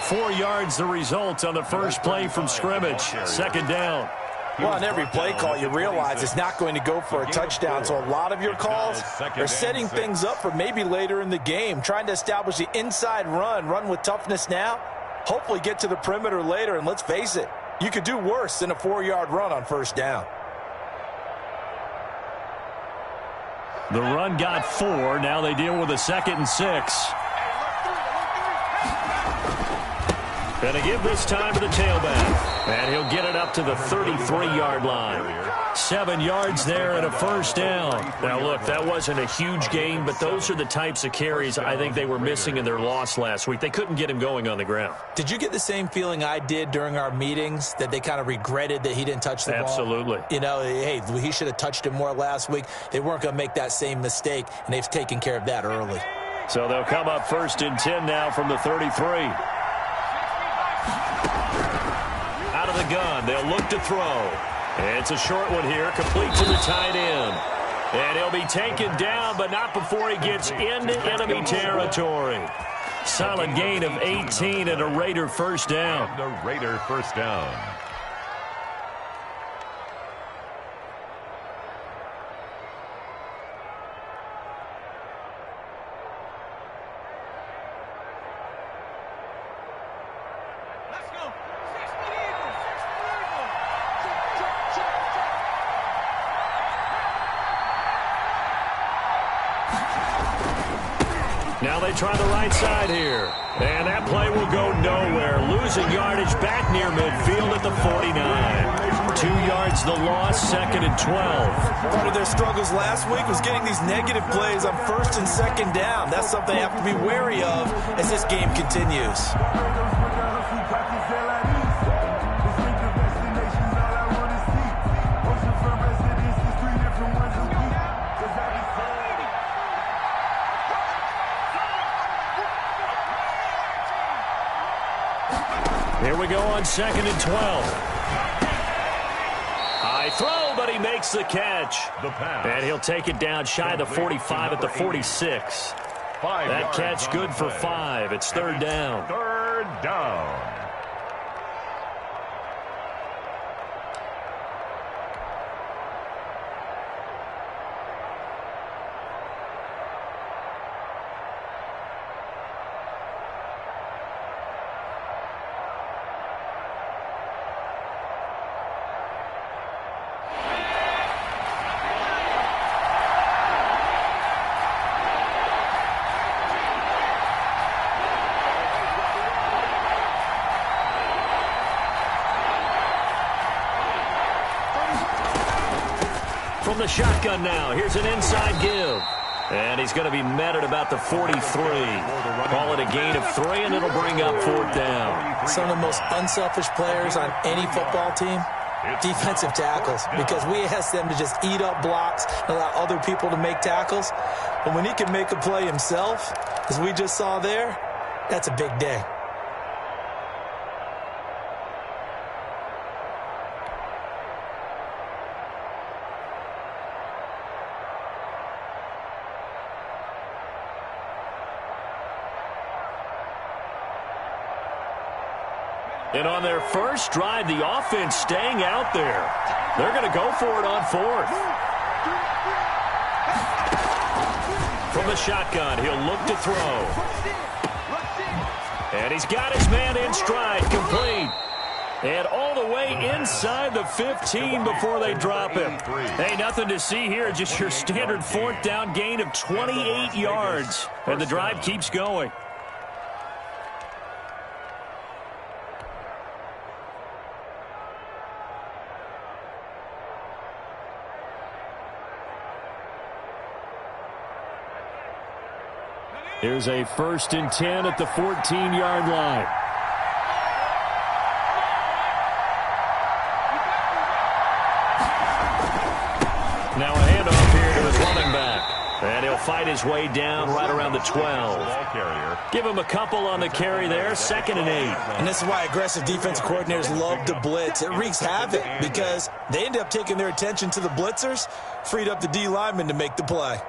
4 yards the result on the first play from scrimmage. Second down. Well, on every play call, you realize it's not going to go for a touchdown. So a lot of your calls are setting things up for maybe later in the game, trying to establish the inside run with toughness now, hopefully get to the perimeter later. And let's face it, you could do worse than a 4-yard run on first down. The run got 4. Now they deal with a 2nd and 6. Going to give this time to the tailback. And he'll get it up to the 33-yard line. 7 yards there and a first down. Now, look, that wasn't a huge gain, but those are the types of carries I think they were missing in their loss last week. They couldn't get him going on the ground. Did you get the same feeling I did during our meetings, that they kind of regretted that he didn't touch the ball? Absolutely. You know, hey, he should have touched it more last week. They weren't going to make that same mistake, and they've taken care of that early. So they'll come up 1st and 10 now from the 33. Out of the gun, they'll look to throw. It's a short one here, complete to the tight end. And he'll be taken down, but not before he gets into enemy territory. Solid gain of 18 and a Raider first down. The Raider first down. Now they try the right side here. And that play will go nowhere. Losing yardage back near midfield at the 49. 2 yards the loss, 2nd and 12. Part of their struggles last week was getting these negative plays on 1st and 2nd down. That's something they have to be wary of as this game continues. Here we go on 2nd and 12. High throw, but he makes the catch. And he'll take it down shy of the 45 at the 46. That catch good for 5. It's 3rd down. 3rd down. From the shotgun now, here's an inside give. And he's going to be met at about the 43. Call it a gain of 3, and it'll bring up 4th down. Some of the most unselfish players on any football team, defensive tackles, because we ask them to just eat up blocks and allow other people to make tackles. But when he can make a play himself, as we just saw there, that's a big day. And on their first drive, the offense staying out there. They're going to go for it on 4th. From the shotgun, he'll look to throw. And he's got his man in stride, complete. And all the way inside the 15 before they drop him. Hey, nothing to see here, just your standard 4th down gain of 28 yards. And the drive keeps going. Here's a 1st and 10 at the 14-yard line. Now a handoff here to his running back. And he'll fight his way down right around the 12. Give him a couple on the carry there, 2nd and 8. And this is why aggressive defensive coordinators love to blitz. It wreaks havoc because they end up taking their attention to the blitzers, freed up the D lineman to make the play.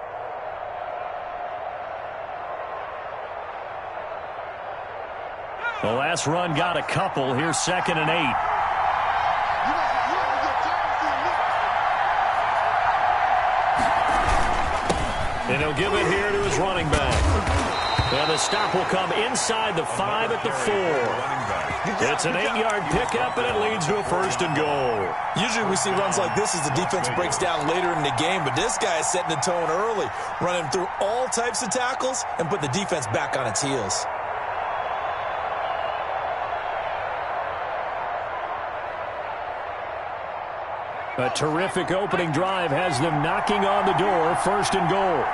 The last run got a couple. Here's 2nd and 8. And he'll give it here to his running back. And the stop will come inside the 5 at the 4. It's an 8-yard pickup, and it leads to a 1st and goal. Usually we see runs like this as the defense breaks down later in the game, but this guy is setting the tone early, running through all types of tackles and put the defense back on its heels. A terrific opening drive has them knocking on the door. 1st and goal.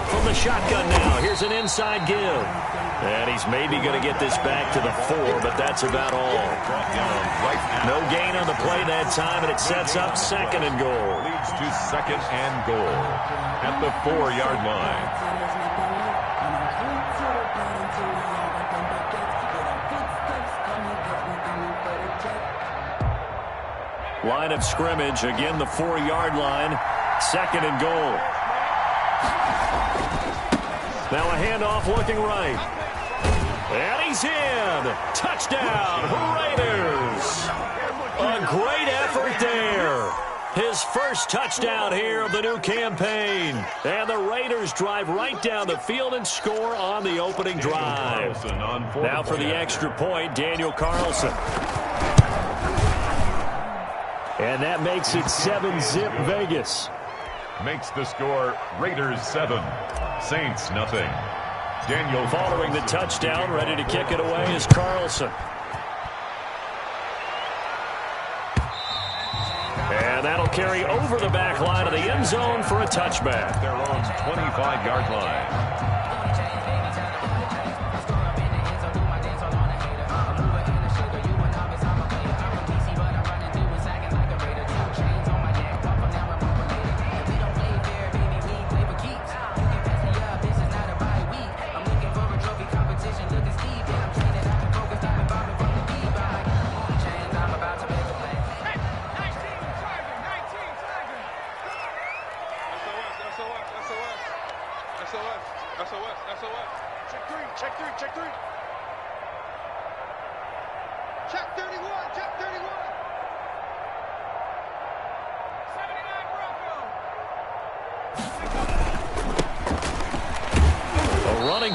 From the shotgun now, here's an inside give. And he's maybe going to get this back to the 4, but that's about all. No gain on the play that time, and it sets up 2nd and goal. Leads to 2nd and goal at the 4-yard line. Line of scrimmage, again the 4-yard line. 2nd and goal. Now a handoff looking right. And he's in. Touchdown, Raiders. A great effort there. His first touchdown here of the new campaign. And the Raiders drive right down the field and score on the opening drive. Now for the extra point, Daniel Carlson. And that makes it 7-zip Vegas. Makes the score Raiders 7, Saints nothing. Daniel following the touchdown, ready to kick it away is Carlson. And that'll carry over the back line of the end zone for a touchback. Their own 25-yard line.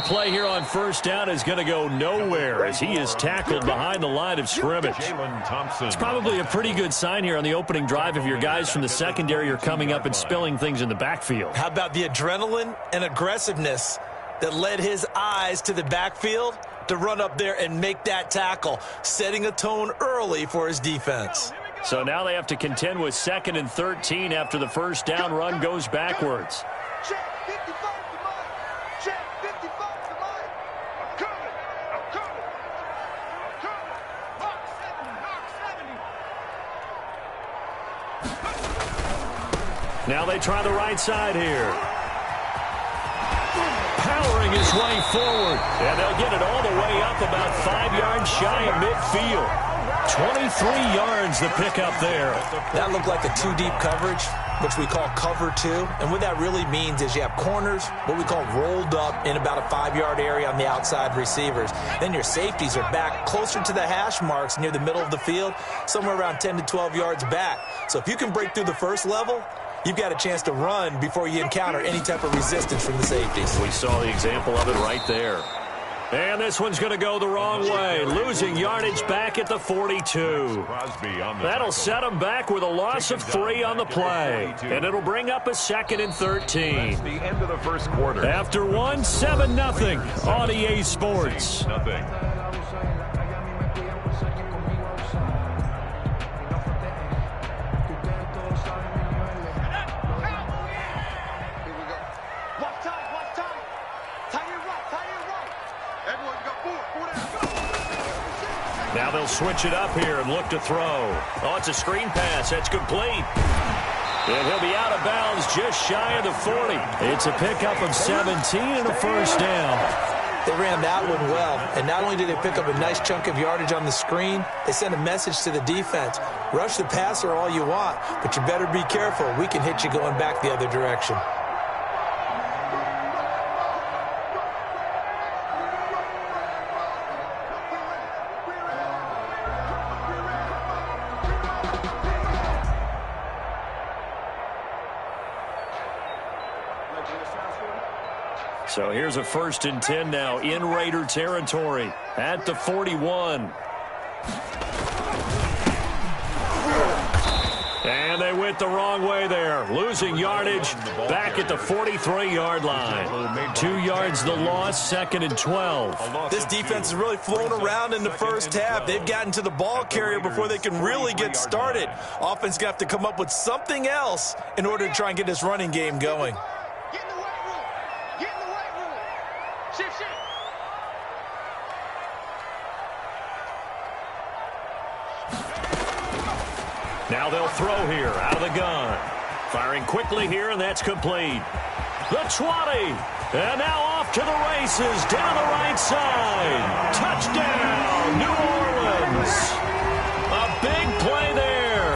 Play here on 1st down is going to go nowhere as he is tackled behind the line of scrimmage. It's probably a pretty good sign here on the opening drive if your guys from the secondary are coming up and spilling things in the backfield. How about the adrenaline and aggressiveness that led his eyes to the backfield to run up there and make that tackle, setting a tone early for his defense. So now they have to contend with 2nd and 13 after the 1st down run goes backwards. Now they try the right side here. Powering his way forward. And they'll get it all the way up about 5 yards shy of midfield. 23 yards the pickup there. That looked like a 2-deep coverage, which we call cover 2. And what that really means is you have corners, what we call rolled up in about a 5-yard area on the outside receivers. Then your safeties are back closer to the hash marks near the middle of the field, somewhere around 10 to 12 yards back. So if you can break through the first level, you've got a chance to run before you encounter any type of resistance from the safeties. We saw the example of it right there. And this one's going to go the wrong way, losing yardage back at the 42. That'll set them back with a loss of 3 on the play. And it'll bring up a 2nd and 13. That's the end of the first quarter. After 1, 7-0 on EA Sports. Now they'll switch it up here and look to throw. Oh, it's a screen pass. That's complete. And he'll be out of bounds just shy of the 40. It's a pickup of 17 and a 1st down. They ran that one well, and not only did they pick up a nice chunk of yardage on the screen, they sent a message to the defense. Rush the passer all you want, but you better be careful. We can hit you going back the other direction. So here's a 1st and 10 now in Raider territory at the 41. And they went the wrong way there, losing yardage back at the 43-yard line. 2 yards the loss, 2nd and 12. This defense is really flown around in the first half. They've gotten to the ball carrier before they can really get started. Offense got to come up with something else in order to try and get this running game going. Now they'll throw here out of the gun. Firing quickly here, and that's complete. The 20. And now off to the races down the right side. Touchdown, New Orleans. A big play there.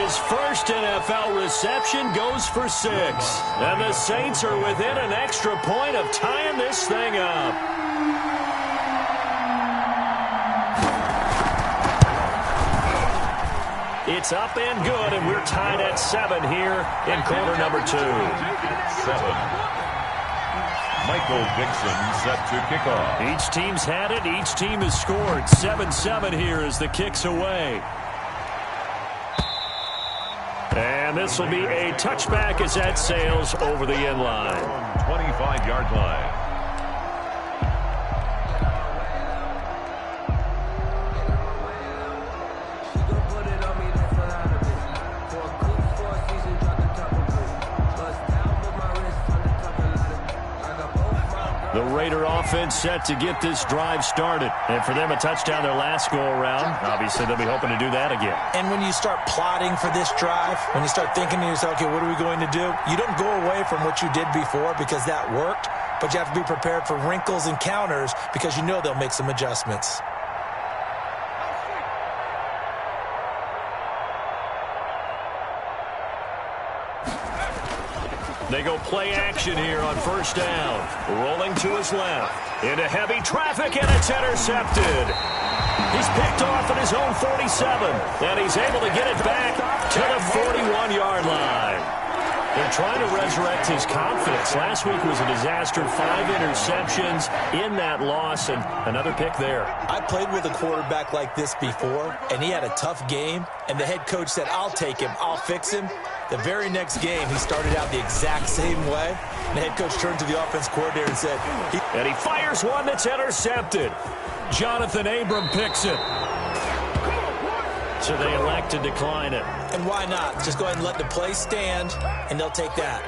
His first NFL reception goes for 6. And the Saints are within an extra point of tying this thing up. It's up and good, and we're tied at 7 here in quarter number 2. 7. Michael Dixon set to kick off. Each team's had it. Each team has scored. 7-7 here as the kick's away. And this will be a touchback as that sails over the end line. 25-yard line. The Raider offense set to get this drive started. And for them, a touchdown their last go-around. Obviously, they'll be hoping to do that again. And when you start plotting for this drive, when you start thinking to yourself, okay, what are we going to do? You don't go away from what you did before because that worked, but you have to be prepared for wrinkles and counters because you know they'll make some adjustments. They go play action here on 1st down. Rolling to his left. Into heavy traffic, and it's intercepted. He's picked off at his own 47, and he's able to get it back to the 41-yard line. They're trying to resurrect his confidence. Last week was a disaster. 5 interceptions in that loss, and another pick there. I played with a quarterback like this before, and he had a tough game, and the head coach said, I'll take him, I'll fix him. The very next game, he started out the exact same way. And the head coach turned to the offense coordinator and said... And he fires one that's intercepted. Jonathan Abram picks it. So they elect to decline it. And why not? Just go ahead and let the play stand, and they'll take that.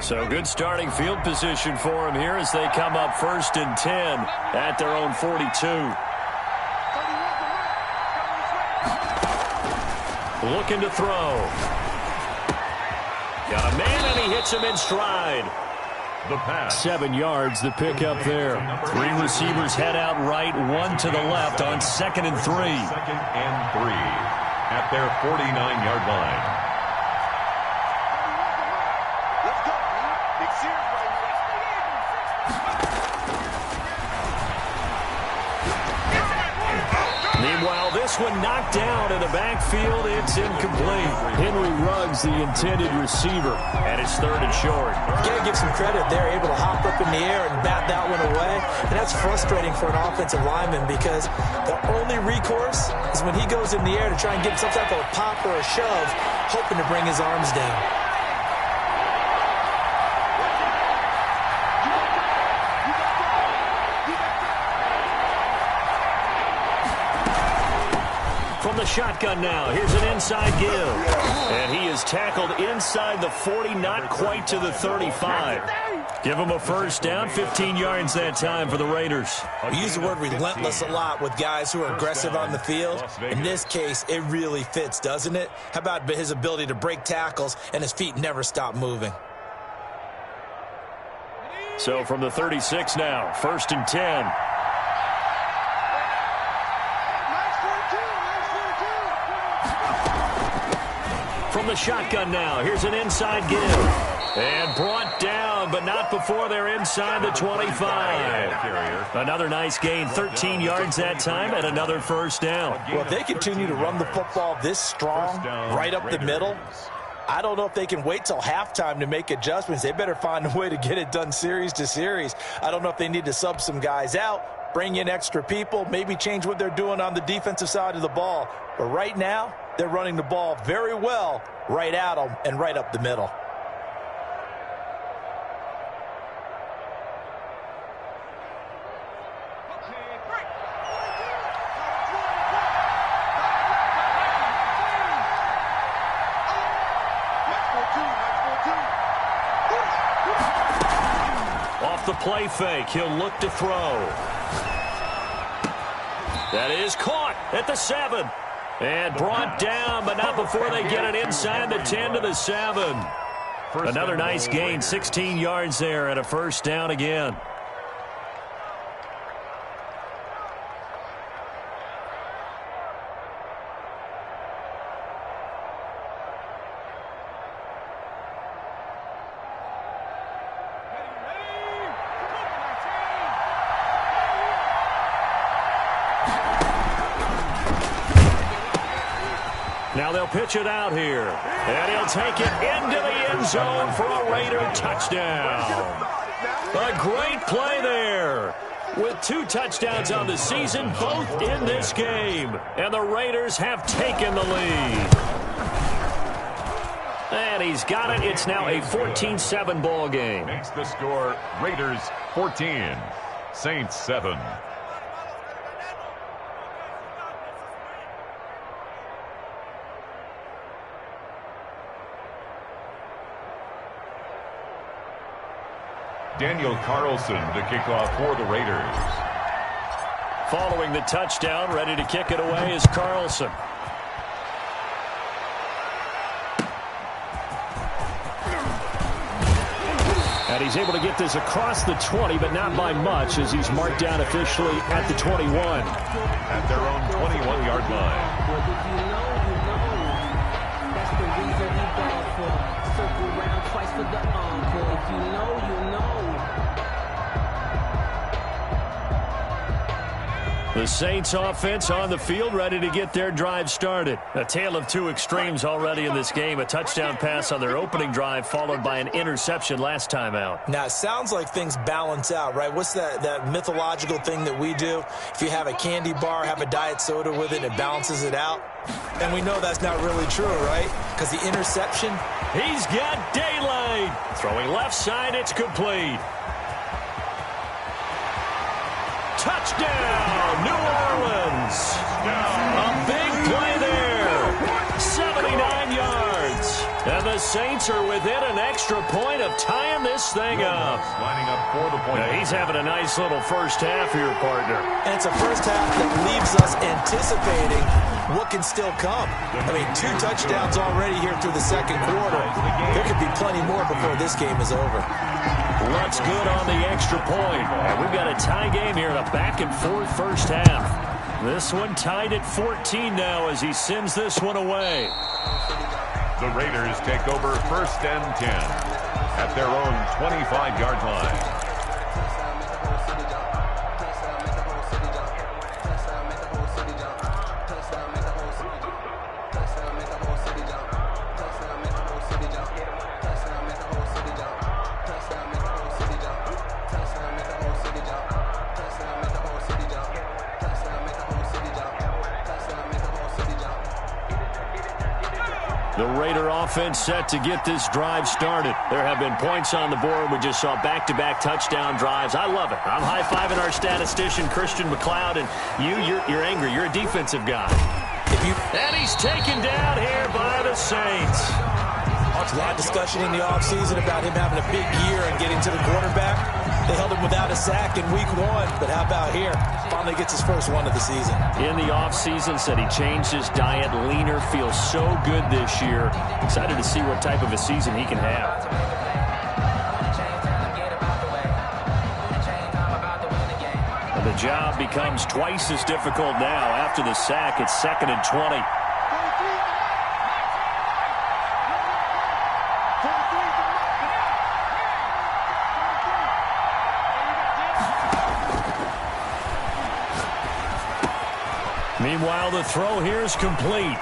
So good starting field position for him here as they come up 1st and 10 at their own 42. Looking to throw. Got a man, and he hits him in stride. The pass. 7 yards, the pickup there. 3 receivers head out right, 1 to the left on 2nd and 3. 2nd and 3 at their 49-yard line. Meanwhile, this one knocked down in the backfield. It's incomplete. Henry Ruggs, the intended receiver, and it's 3rd and short. You got to give some credit. They're able to hop up in the air and bat that one away. And that's frustrating for an offensive lineman because the only recourse is when he goes in the air to try and get some type of a pop or a shove, hoping to bring his arms down. From the shotgun now, here's an inside give. And he is tackled inside the 40, not quite to the 35. Give them a first down, 15 yards that time for the Raiders. We use the word relentless a lot with guys who are aggressive on the field. In this case, it really fits, doesn't it? How about his ability to break tackles and his feet never stop moving? So from the 36 now, 1st and 10. From the shotgun now, here's an inside give. And brought down, but not before they're inside the 25. Another nice gain, 13 yards that time, and another first down. Well, if they continue to run the football this strong, right up the middle, I don't know if they can wait till halftime to make adjustments. They better find a way to get it done series to series. I don't know if they need to sub some guys out, bring in extra people, maybe change what they're doing on the defensive side of the ball. But right now, they're running the ball very well right at them and right up the middle. Off the play fake, he'll look to throw. That is caught at the 7. And brought down, but not before they get it inside the 10 to the 7. Another nice gain, 16 yards there, and a first down again. Now they'll pitch it out here. And he'll take it into the end zone for a Raider touchdown. A great play there. With 2 touchdowns on the season, both in this game. And the Raiders have taken the lead. And he's got it. It's now a 14-7 ball game. Makes the score Raiders 14, Saints 7. Daniel Carlson to kick off for the Raiders. Following the touchdown, ready to kick it away is Carlson. And he's able to get this across the 20, but not by much, as he's marked down officially at the 21. At their own 21-yard line. That's the reason we ball for. Circle round twice for the encore. If you know, you know. The Saints offense on the field, ready to get their drive started. A tale of 2 extremes already in this game. A touchdown pass on their opening drive, followed by an interception last time out. Now, it sounds like things balance out, right? What's that mythological thing that we do? If you have a candy bar, have a diet soda with it, it balances it out. And we know that's not really true, right? Because the interception. He's got daylight. Throwing left side, it's complete. Touchdown, New Orleans. A big play there. 79 yards. And the Saints are within an extra point of tying this thing up. Lining up for the point. Now, he's having a nice little first half here, partner. And it's a first half that leaves us anticipating what can still come. I mean, 2 touchdowns already here through the second quarter. There could be plenty more before this game is over. Looks good on the extra point. And we've got a tie game here in a back-and-forth first half. This one tied at 14 now as he sends this one away. The Raiders take over 1st and 10 at their own 25-yard line. The Raider offense set to get this drive started. There have been points on the board. We just saw back-to-back touchdown drives. I love it. I'm high-fiving our statistician, Christian McLeod, and you're angry. You're a defensive guy. And he's taken down here by the Saints. There's a lot of discussion in the offseason about him having a big year and getting to the quarterback. They held him without a sack in week 1, but how about here? Finally gets his first one of the season. In the offseason, said he changed his diet, leaner, feels so good this year. Excited to see what type of a season he can have. And the job becomes twice as difficult now. After the sack, it's 2nd and 20. Meanwhile, the throw here is complete.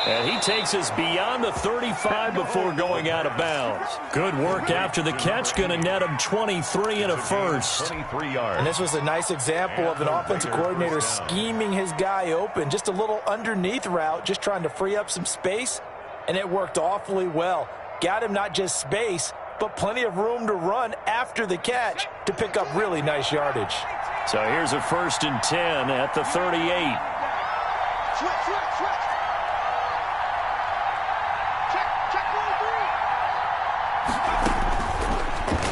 And he takes us beyond the 35 before going out of bounds. Good work after the catch. Going to net him 23 and a first. 23 yards. And this was a nice example of an offensive coordinator scheming his guy open. Just a little underneath route, just trying to free up some space. And it worked awfully well. Got him not just space, but plenty of room to run after the catch to pick up really nice yardage. So here's a 1st and 10 at the 38.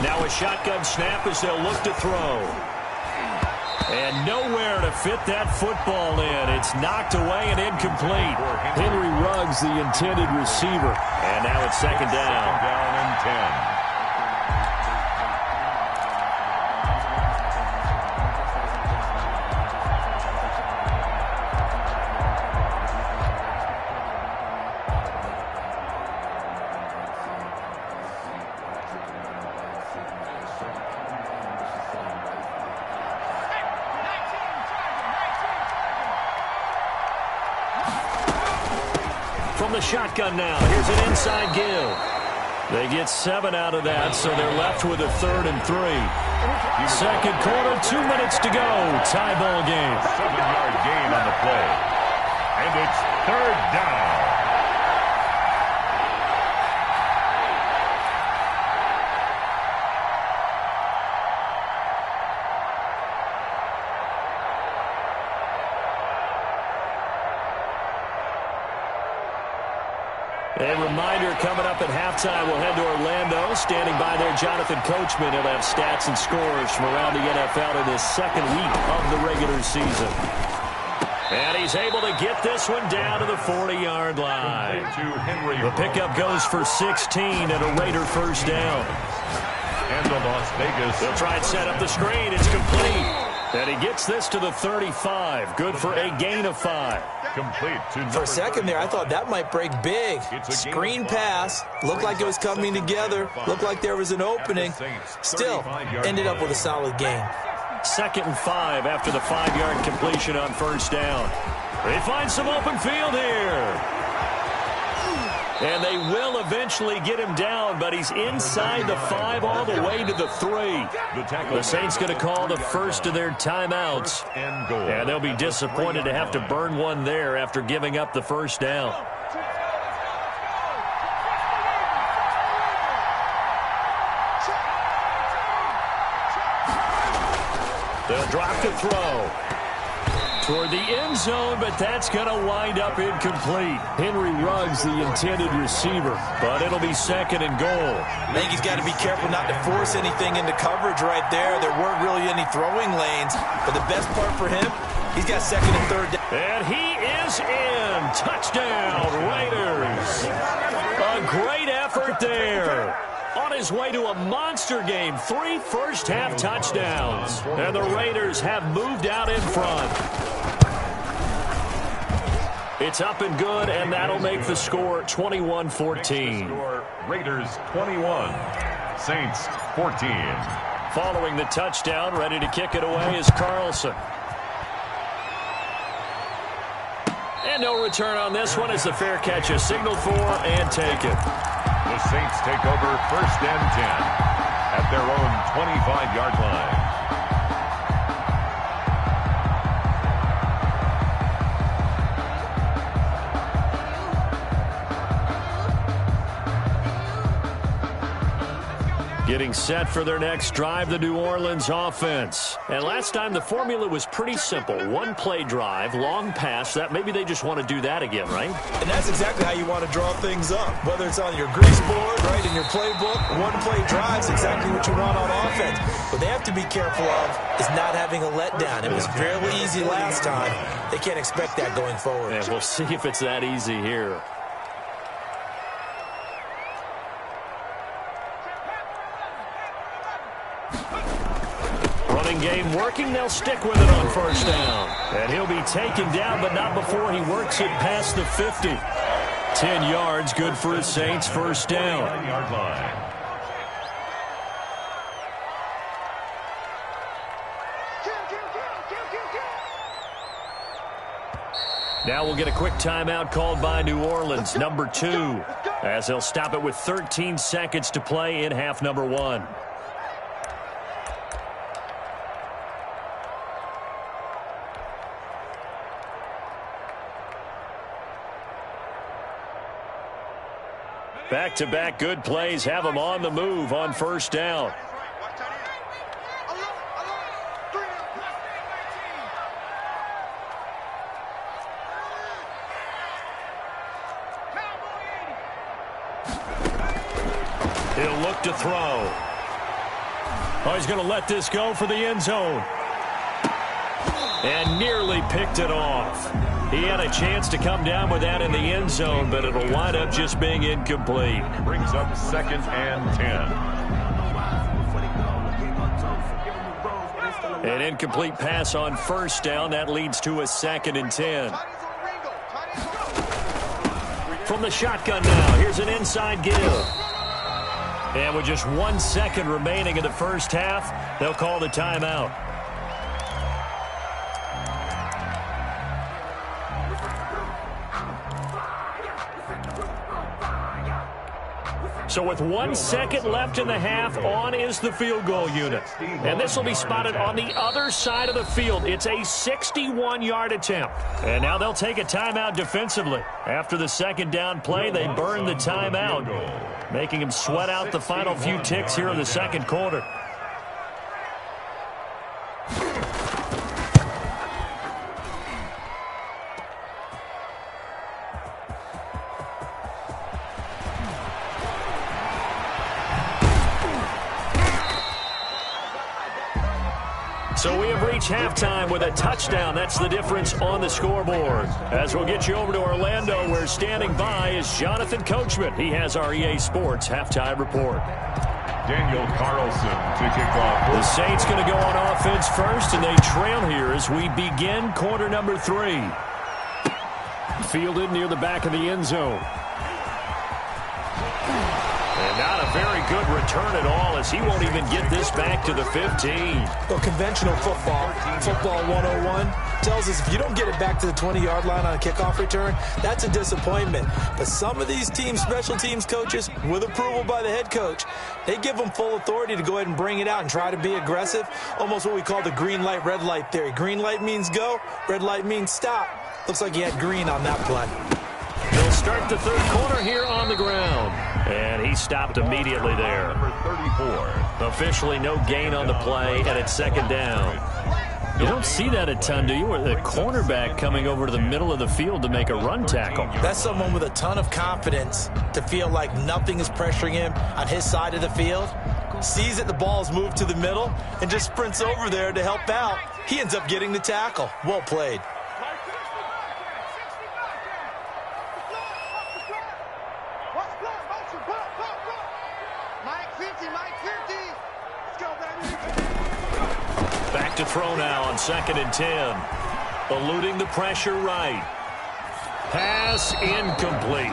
Now a shotgun snap as they'll look to throw. And nowhere to fit that football in. It's knocked away and incomplete. Henry Ruggs, the intended receiver. And now it's 2nd down. 2nd down and 10. From the shotgun now, here's an inside give. They get 7 out of that, so they're left with a 3rd and 3. 2nd quarter, 2 minutes to go. Tie ball game. 7-yard gain on the play. And it's 3rd down. A reminder coming up at halftime, we'll head to Orlando. Standing by there, Jonathan Coachman. He'll have stats and scores from around the NFL in this 2nd week of the regular season. And he's able to get this one down to the 40-yard line. The pickup goes for 16 and a Raider 1st down. And the Las Vegas. They'll try and set up the screen. It's complete. And he gets this to the 35. Good for a gain of 5. Complete to For a second there, I thought that might break big. Screen pass. Looked like it was coming together. Looked like there was an opening. Still, ended up with a solid gain. 2nd and 5 after the 5-yard completion on 1st down. They find some open field here. And they will eventually get him down, but he's inside the 5 all the way to the 3. The Saints going to call the first of their timeouts. And they'll be disappointed to have to burn one there after giving up the 1st down. They'll drop to throw. Toward the end zone, but that's going to wind up incomplete. Henry Ruggs, the intended receiver, but it'll be 2nd and goal. I think he's got to be careful not to force anything into coverage right there. There weren't really any throwing lanes, but the best part for him, he's got 2nd and 3rd down. And he is in. Touchdown, Raiders. A great effort there. On his way to a monster game, 3 first-half touchdowns. And the Raiders have moved out in front. It's up and good, and that'll make the score 21-14. Raiders 21, Saints 14. Following the touchdown, ready to kick it away is Carlson. And no return on this one as the fair catch is signaled for and taken. The Saints take over 1st and 10 at their own 25-yard line. Getting set for their next drive, the New Orleans offense. And last time the formula was pretty simple. One play drive, long pass. That maybe they just want to do that again, right? And that's exactly how you want to draw things up. Whether it's on your grease board, right, in your playbook, one play drive is exactly what you want on offense. What they have to be careful of is not having a letdown. It was fairly easy last time. They can't expect that going forward. And we'll see if it's that easy here. Running game working. They'll stick with it on first down. And he'll be taken down, but not before he works it past the 50. 10 yards, good for his Saints, first down. 9-yard line. Now we'll get a quick timeout called by New Orleans, number 2, as they'll stop it with 13 seconds to play in half number 1. Back-to-back good plays have them on the move on first down. He'll look to throw. Oh, he's going to let this go for the end zone. And nearly picked it off. He had a chance to come down with that in the end zone, but it'll wind up just being incomplete. Brings up 2nd and 10. An incomplete pass on first down. That leads to a 2nd and 10. From the shotgun now, here's an inside give. And with just 1 second remaining in the first half, they'll call the timeout. So with 1 second left in the half, on is the field goal unit. And this will be spotted on the other side of the field. It's a 61-yard attempt. And now they'll take a timeout defensively. After the second down play, they burn the timeout, making them sweat out the final few ticks here in the second quarter. So we have reached halftime with a touchdown. That's the difference on the scoreboard. As we'll get you over to Orlando, where standing by is Jonathan Coachman. He has our EA Sports halftime report. Daniel Carlson to kick off. The Saints going to go on offense first, and they trail here as we begin quarter number 3. Fielded near the back of the end zone. And not a very good return at all, as he won't even get this back to the 15. Well, conventional football 101, tells us if you don't get it back to the 20-yard line on a kickoff return, that's a disappointment. But some of these teams, special teams coaches, with approval by the head coach, they give them full authority to go ahead and bring it out and try to be aggressive, almost what we call the green light, red light theory. Green light means go, red light means stop. Looks like he had green on that play. He'll start the third quarter here on the ground. And he stopped immediately there. Number 34. Officially no gain on the play, and it's second down. You don't see that a ton, do you? Or the cornerback coming over to the middle of the field to make a run tackle. That's someone with a ton of confidence to feel like nothing is pressuring him on his side of the field. Sees that the ball's moved to the middle and just sprints over there to help out. He ends up getting the tackle. Well played. Back to throw now on 2nd and 10. Eluding the pressure right. Pass incomplete.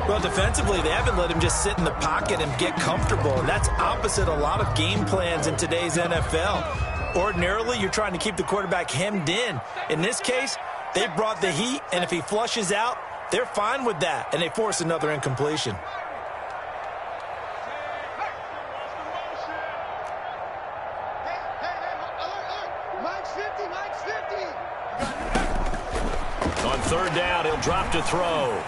Well, defensively, they haven't let him just sit in the pocket and get comfortable. And that's opposite a lot of game plans in today's NFL. Ordinarily, you're trying to keep the quarterback hemmed in. In this case, they brought the heat, and if he flushes out, they're fine with that, and they force another incompletion. On third down, he'll drop to throw.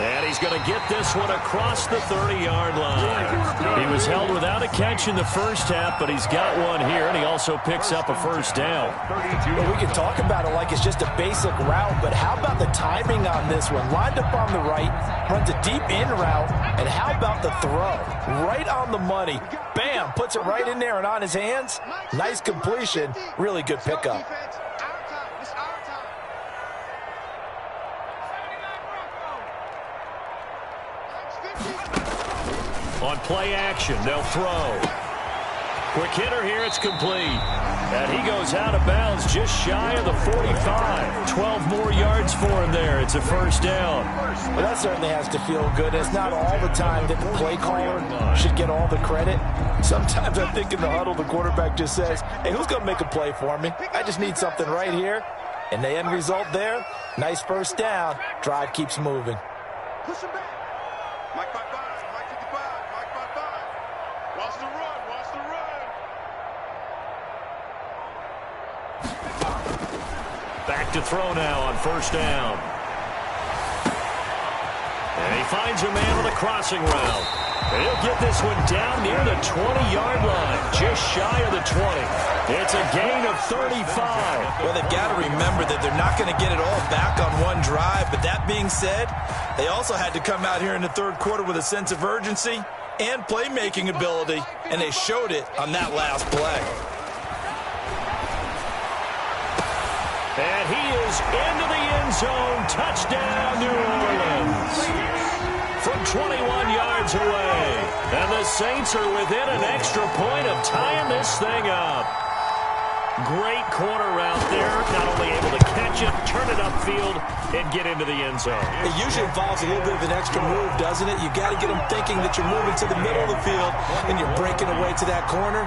And he's going to get this one across the 30-yard line. He was held without a catch in the first half, but he's got one here, and he also picks up a first down. Well, we can talk about it like it's just a basic route, but how about the timing on this one? Lined up on the right, runs a deep in route, and how about the throw? Right on the money. Bam, puts it right in there and on his hands. Nice completion. Really good pickup. On play action, they'll throw. Quick hitter here, it's complete. And he goes out of bounds just shy of the 45. 12 more yards for him there. It's a first down. Well, that certainly has to feel good. It's not all the time that the play caller should get all the credit. Sometimes I think in the huddle, the quarterback just says, hey, who's going to make a play for me? I just need something right here. And the end result there, nice first down. Drive keeps moving. Push him back. Mike 5-5, Mike 55, Mike 5-5. Watch the run, watch the run. Back to throw now on first down. And he finds a man on the crossing route. And he'll get this one down near the 20-yard line, just shy of the 20. It's a gain of 35. Well, they've got to remember that they're not going to get it all back on one drive. But that being said, they also had to come out here in the third quarter with a sense of urgency and playmaking ability, and they showed it on that last play. And he is into the end zone. Touchdown, New Orleans. From 21 yards away. And the Saints are within an extra point of tying this thing up. Great corner route there. Not only able to catch it, turn it upfield, and get into the end zone. It usually involves a little bit of an extra move, doesn't it? You got to get them thinking that you're moving to the middle of the field and you're breaking away to that corner.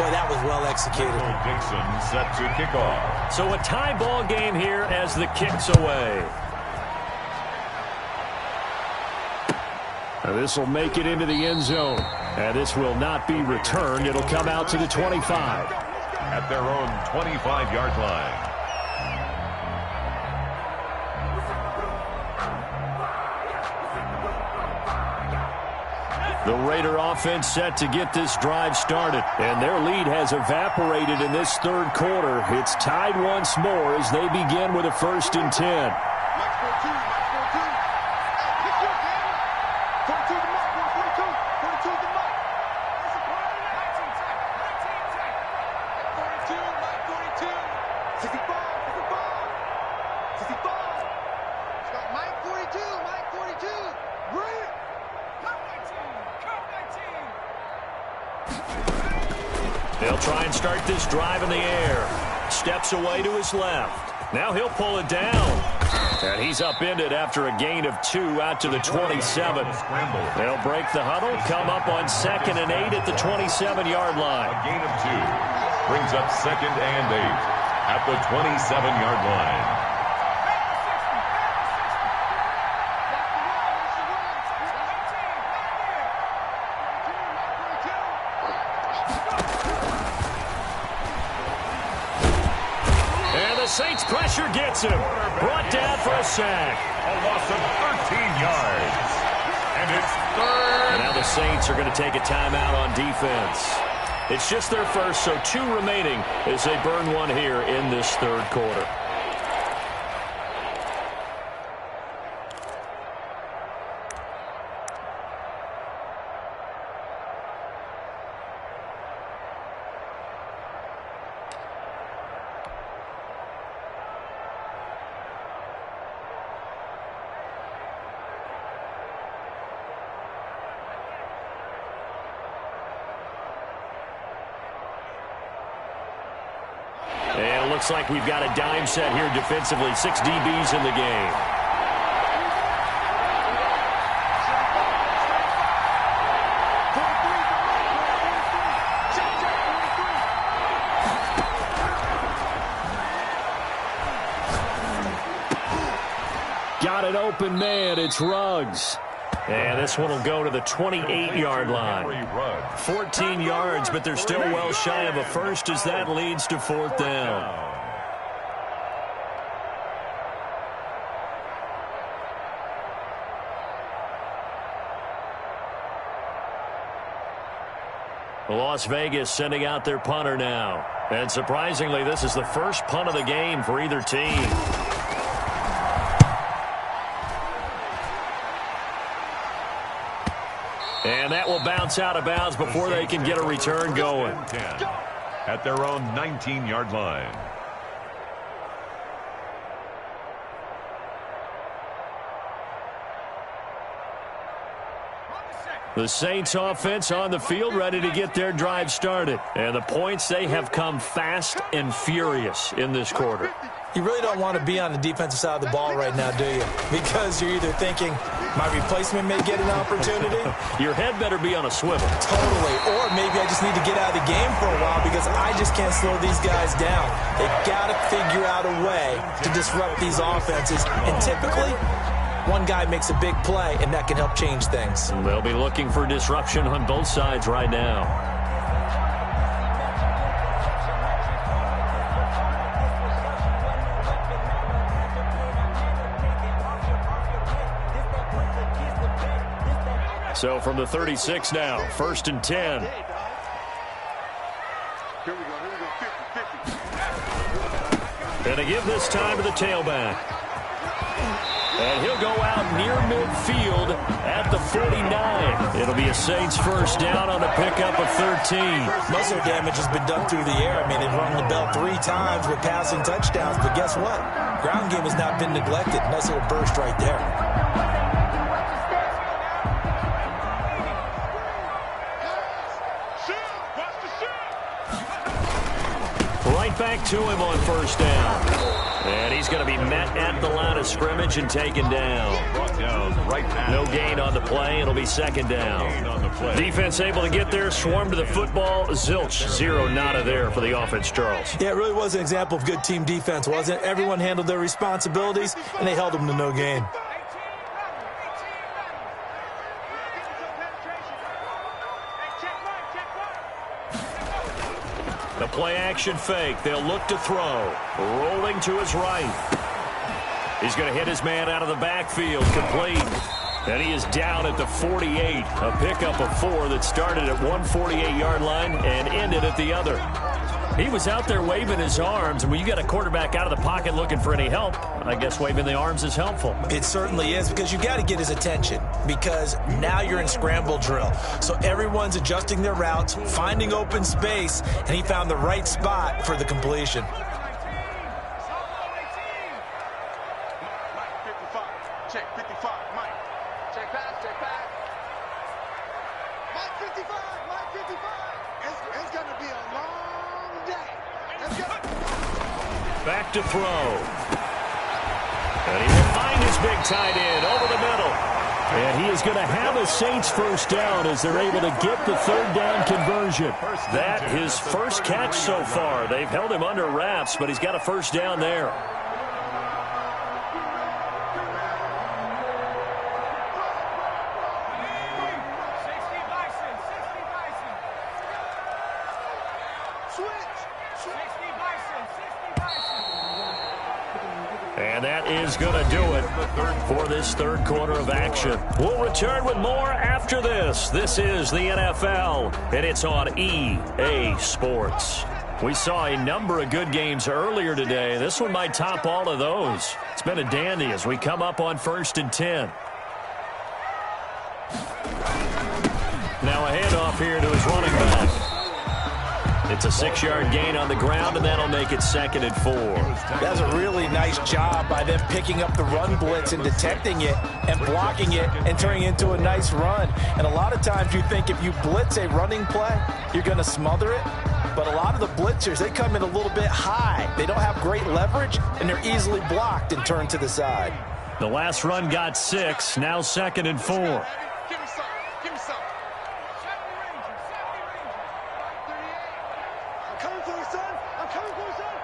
Boy, that was well executed. Dixon set to kick off. So a tie ball game here as the kick's away. Now this will make it into the end zone. And this will not be returned. It'll come out to the 25. At their own 25-yard line. The Raider offense set to get this drive started. And their lead has evaporated in this third quarter. It's tied once more as they begin with a 1st and 10. They'll try and start this drive in the air. Steps away to his left. Now he'll pull it down. And he's upended after a gain of 2 out to the 27. They'll break the huddle, come up on 2nd and 8 at the 27-yard line. A gain of 2 brings up 2nd and 8 at the 27-yard line. Saints pressure gets him. Brought down for a sack. A loss of 13 yards. And it's 3rd. And now the Saints are going to take a timeout on defense. It's just their first, so 2 remaining as they burn one here in this third quarter. And it looks like we've got a dime set here defensively. 6 DBs in the game. Got an open man. It's Ruggs. And this one will go to the 28-yard line. 14 yards, but they're still well shy of a first as that leads to 4th down. Las Vegas sending out their punter now. And surprisingly, this is the first punt of the game for either team. And that will bounce out of bounds before they can get a return going. At their own 19-yard line. The Saints offense on the field ready to get their drive started. And the points, they have come fast and furious in this quarter. You really don't want to be on the defensive side of the ball right now, do you? Because you're either thinking, my replacement may get an opportunity. Your head better be on a swivel. Totally. Or maybe I just need to get out of the game for a while because I just can't slow these guys down. They've got to figure out a way to disrupt these offenses. And typically, one guy makes a big play, and that can help change things. They'll be looking for disruption on both sides right now. So from the 36 now, 1st and 10. Here we go, 50-50. And they give this time to the tailback. And he'll go out near midfield at the 49. It'll be a Saints first down on the pickup of 13. Most of their damage has been done through the air. I mean, they've rung the bell 3 times with passing touchdowns. But guess what? Ground game has not been neglected. Nice little burst right there. Right back to him on first down. And he's going to be met at the line of scrimmage and taken down. No gain on the play. It'll be second down. Defense able to get there, swarm to the football. Zilch, 0 nada there for the offense, Charles. Yeah, it really was an example of good team defense, wasn't it? Everyone handled their responsibilities, and they held them to no gain. The play-action fake. They'll look to throw. Rolling to his right. He's going to hit his man out of the backfield. Complete. And he is down at the 48. A pickup of 4 that started at 148-yard line and ended at the other. He was out there waving his arms, and when you got a quarterback out of the pocket looking for any help, I guess waving the arms is helpful. It certainly is, because you got to get his attention, because now you're in scramble drill. So everyone's adjusting their routes, finding open space, and he found the right spot for the completion. Check 55, Mike. Check pass, check pass. Mike 55, Mike 55. It's going to be a long day. Let's go. Back to throw. And he will find his big tight end over the middle. And he is going to have a Saints first down as they're able to get the third down conversion. That his first catch so far. They've held him under wraps, but he's got a first down there. And that is going to do it for this third quarter of action. We'll return with more after this. This is the NFL, and it's on EA Sports. We saw a number of good games earlier today. This one might top all of those. It's been a dandy as we come up on 1st and 10. Now a handoff here to his running back. It's a 6-yard gain on the ground, and that'll make it 2nd and 4. That's a really nice job by them picking up the run blitz and detecting it and blocking it and turning it into a nice run. And a lot of times you think if you blitz a running play, you're going to smother it. But a lot of the blitzers, they come in a little bit high. They don't have great leverage, and they're easily blocked and turned to the side. The last run got 6, now 2nd and 4. Give me some. Give me some. I'm coming for you, son. I'm coming for you, son.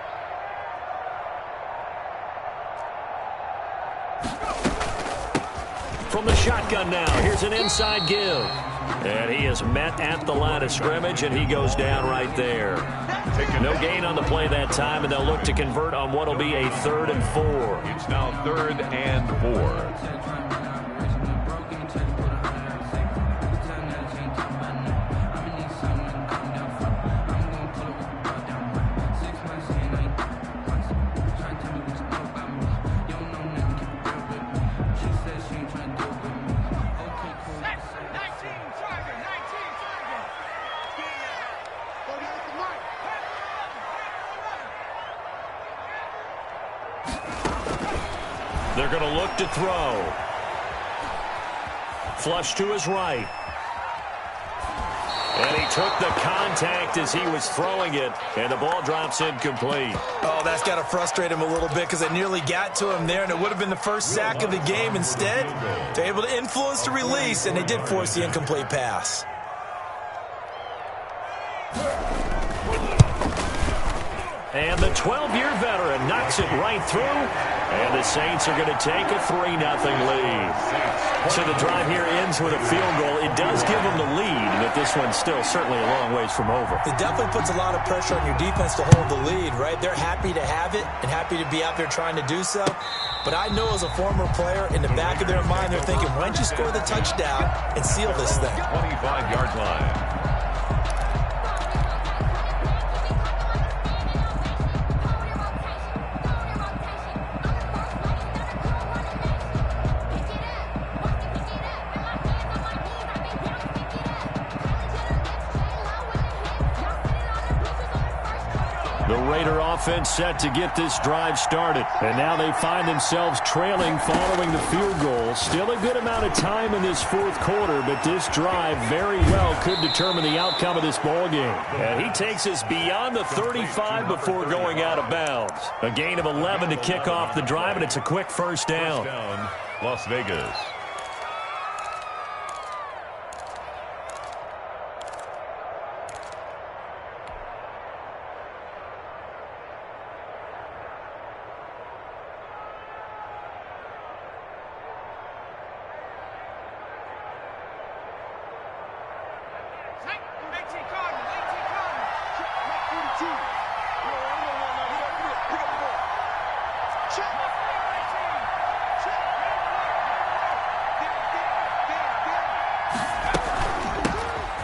From the shotgun now, here's an inside give. And he is met at the line of scrimmage, and he goes down right there. No gain on the play that time, and they'll look to convert on what will be a 3rd and 4. It's now 3rd and 4. They're going to look to throw. Flush to his right. And he took the contact as he was throwing it, and the ball drops incomplete. Oh, that's got to frustrate him a little bit because it nearly got to him there, and it would have been the first sack of the game. Instead, they're able to influence the release, and they did force the incomplete pass. And the 12-year veteran knocks it right through, and the Saints are going to take a 3-0 lead. So the drive here ends with a field goal. It does give them the lead, but this one's still certainly a long ways from over. It definitely puts a lot of pressure on your defense to hold the lead, right? They're happy to have it and happy to be out there trying to do so. But I know as a former player, in the back of their mind, they're thinking, why don't you score the touchdown and seal this thing? 25-yard line. The Raider offense set to get this drive started. And now they find themselves trailing following the field goal. Still a good amount of time in this fourth quarter, but this drive very well could determine the outcome of this ball game. And he takes us beyond the 35 before going out of bounds. A gain of 11 to kick off the drive, and it's a quick first down. Las Vegas.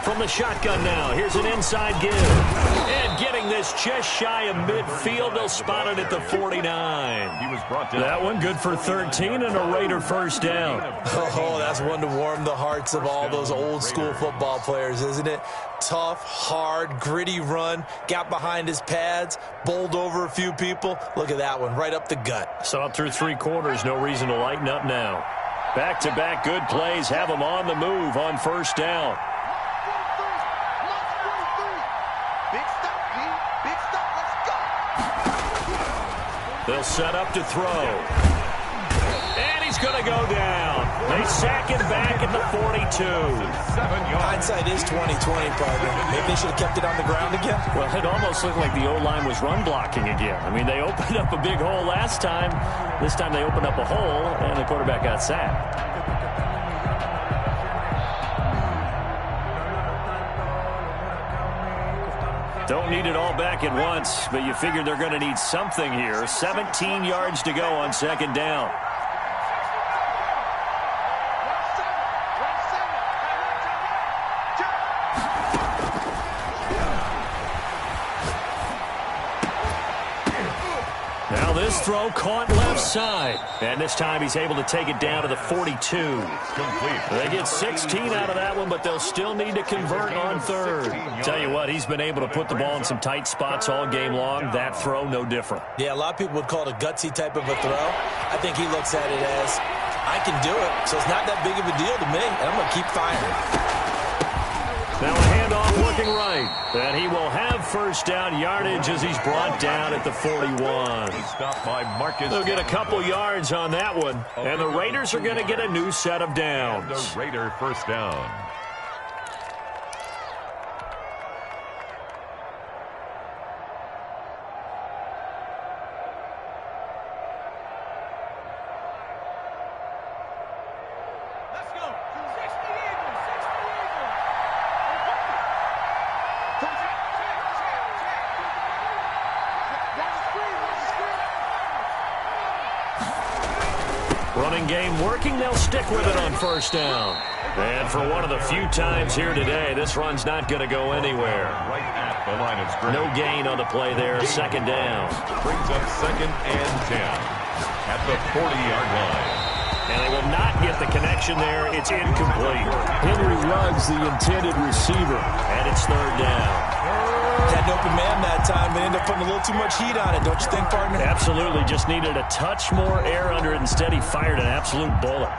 From the shotgun now, here's an inside give. And getting this just shy of midfield, they'll spot it at the 49. He was brought down. That one good for 13 and a Raider first down. Oh, that's one to warm the hearts of all those old school football players, isn't it? Tough, hard, gritty run, got behind his pads, bowled over a few people. Look at that one, right up the gut. Saw it through 3 quarters, no reason to lighten up now. Back-to-back good plays have them on the move on first down. They'll set up to throw. And he's going to go down. They sack him back at the 42. 7 yards. Hindsight is 20/20, partner. Maybe they should have kept it on the ground again. Well, it almost looked like the O-line was run blocking again. I mean, they opened up a big hole last time. This time they opened up a hole, and the quarterback got sacked. Don't need it all back at once, but you figure they're going to need something here. 17 yards to go on second down. Now this throw caught left side. And this time he's able to take it down to the 42. Complete. They get 16 out of that one, but they'll still need to convert on third. Tell you what, he's been able to put the ball in some tight spots all game long. That throw, no different. Yeah, a lot of people would call it a gutsy type of a throw. I think he looks at it as, I can do it, so it's not that big of a deal to me, and I'm going to keep firing. Now a handoff looking right. And he will have first down yardage as he's brought down at the 41. Stopped by Marcus. They'll get a couple yards on that one. And the Raiders are going to get a new set of downs. The Raider first down. Running game working, they'll stick with it on first down. And for one of the few times here today, this run's not going to go anywhere. Right at the line of scrimmage. No gain on the play there, second down. Brings up 2nd and 10 at the 40-yard line. And they will not get the connection there. It's incomplete. Henry Ruggs, the intended receiver. And it's third down. Had an open man that time, but ended up putting a little too much heat on it, don't you think, partner? Absolutely. Just needed a touch more air under it. Instead, he fired an absolute bullet.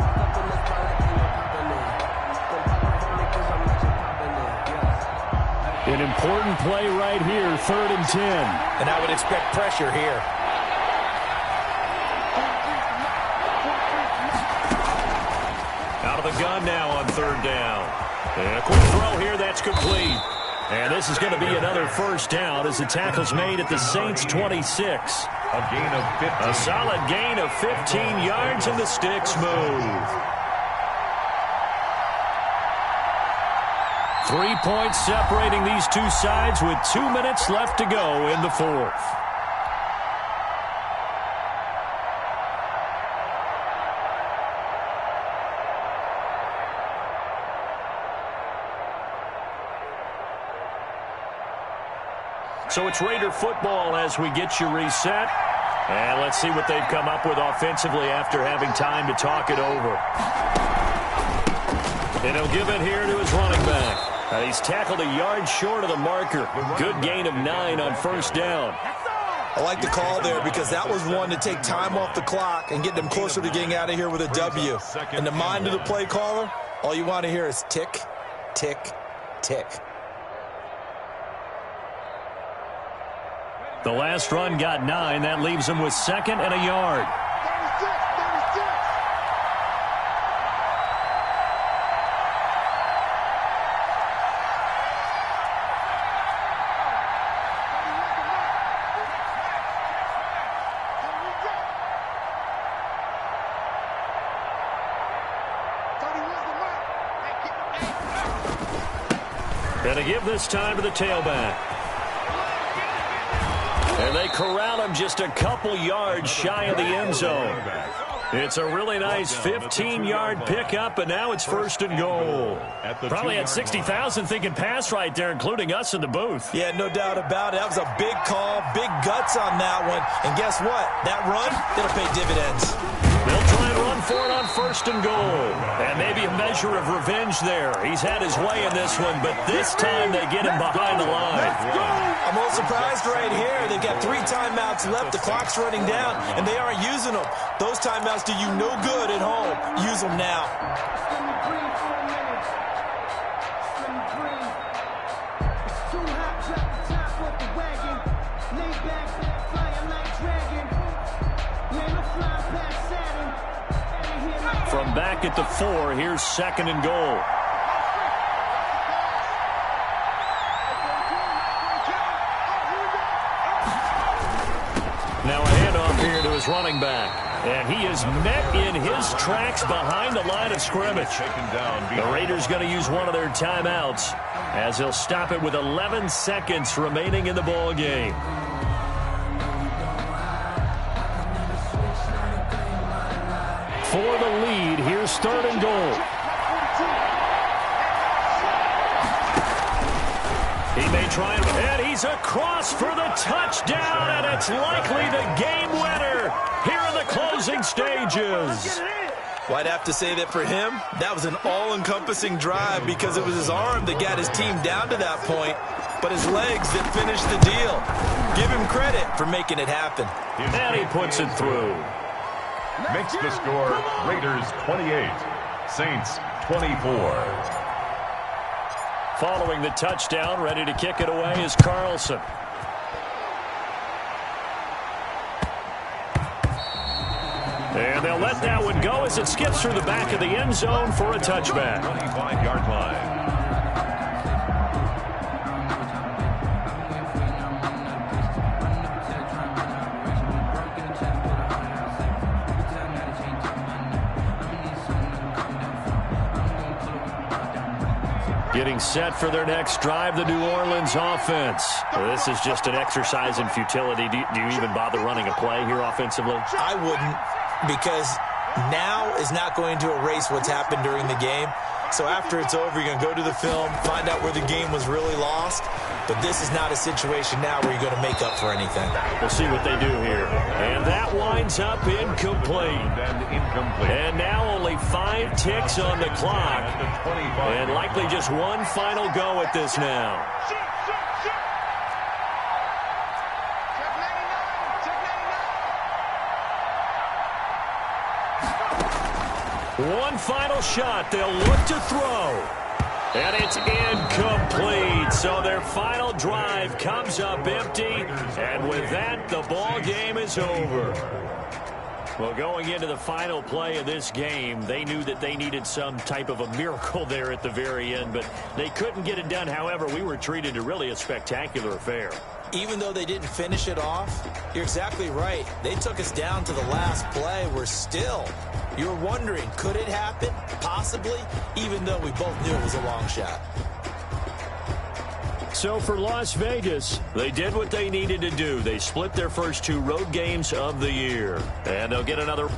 An important play right here, 3rd and 10. And I would expect pressure here. Out of the gun now on 3rd down. And a quick throw here, that's complete. And this is going to be another first down as the tackle's made at the Saints 26. A gain of 15. A solid gain of 15 yards, and the sticks move. 3 points separating these two sides with 2 minutes left to go in the 4th. So it's Raider football as we get you reset. And let's see what they've come up with offensively after having time to talk it over. And he'll give it here to his running back. He's tackled a yard short of the marker. Good gain of 9 on first down. I like the call there because that was one to take time off the clock and get them closer to getting out of here with a W. In the mind of the play caller, all you want to hear is tick, tick, tick. The last run got 9. That leaves him with 2nd and a yard. 36. And to give this time to the tailback. And they corral him just a couple yards shy of the end zone. It's a really nice 15-yard pickup, and now it's 1st and goal. Probably had 60,000 thinking pass right there, including us in the booth. Yeah, no doubt about it. That was a big call, big guts on that one. And guess what? That run, it'll pay dividends. They'll try and run for it on 1st and goal. And maybe a measure of revenge there. He's had his way in this one, but this time they get him behind the line. I'm a little surprised right here. They've got 3 timeouts left. The clock's running down, and they aren't using them. Those timeouts do you no good at home. Use them now. From back at the 4, here's 2nd and goal. Now a handoff here to his running back. And he is met in his tracks behind the line of scrimmage. The Raiders going to use one of their timeouts as they'll stop it with 11 seconds remaining in the ball game. For the lead, here's 3rd and goal. He may try and he's across for the touchdown, and it's likely the game winner here in the closing stages. Well, I'd have to say that for him, that was an all-encompassing drive because it was his arm that got his team down to that point, but his legs that finished the deal. Give him credit for making it happen. And he puts it through. Makes the score Raiders 28, Saints 24. Following the touchdown, ready to kick it away is Carlson. And they'll let that one go as it skips through the back of the end zone for a touchback. 25-yard line. Getting set for their next drive, the New Orleans offense. Well, this is just an exercise in futility. Do you even bother running a play here offensively? I wouldn't, because now is not going to erase what's happened during the game. So after it's over, you're going to go to the film, find out where the game was really lost. But this is not a situation now where you're going to make up for anything. We'll see what they do here. And that winds up incomplete. And now only 5 ticks on the clock. And likely just one final go at this now. One final shot. They'll look to throw. And it's incomplete. So their final drive comes up empty. And with that, the ball game is over. Well, going into the final play of this game, they knew that they needed some type of a miracle there at the very end, but they couldn't get it done. However, we were treated to really a spectacular affair. Even though they didn't finish it off, you're exactly right. They took us down to the last play. We're still, you're wondering, could it happen? Possibly, even though we both knew it was a long shot. So for Las Vegas, they did what they needed to do. They split their first 2 road games of the year, and they'll get another